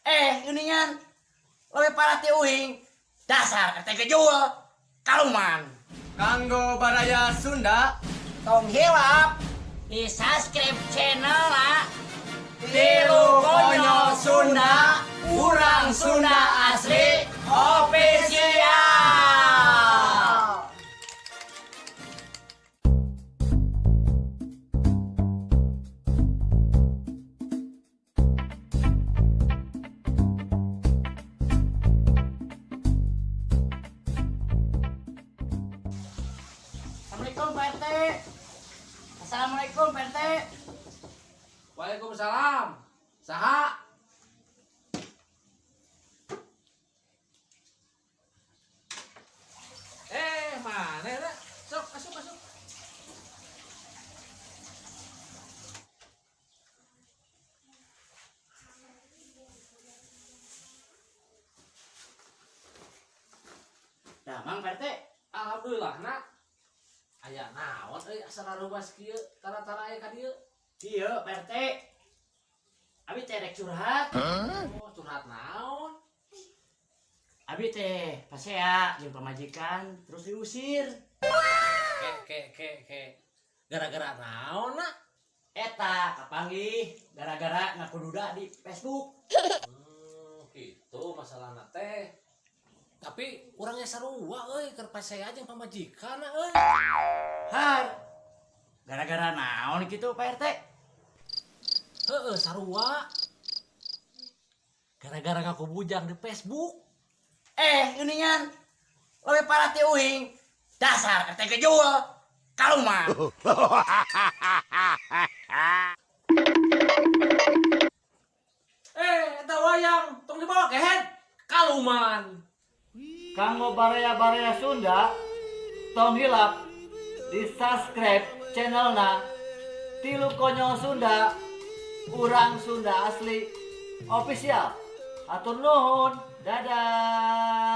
Geningan lebih parah ti uing dasar kata kejual kaluman Kanggo Baraya Sunda tong hilap di subscribe channel lah Tilu Konyol Sunda Urang Sunda Asli Official. Assalamualaikum Pak RT. Assalamualaikum Pak RT. Waalaikumsalam. Saha? Mana ya? Sok, masuk. Damang Pak RT. Alhamdulillah nak. Aya naon euy asal ruas kieu, tara-tara aya ka dieu. Iya Pak RT. Abi teh rek curhat. Oh, curhat naon? Abi teh pasea jeung pamajikan terus diusir. Ke. Gara-gara naon nak? Eta kapanggih gara-gara ngaku duda di Facebook. Gitu masalahna teh. Tapi orangnya sarua euy, keur pasea jeung pamajikan euy. Har. Gara-gara naon gitu Pak RT? Heeh, sarua. Gara-gara ngaku bujang di Facebook. Geningan lebih parah ti uing dasar kata kejual kaluman Eta wayang tong dibawa ke head kaluman. Kanggo Baraya Sunda tong hilap di subscribe channelna Tilu Konyol Sunda Urang Sunda Asli Official. Atur nuhun, dadah.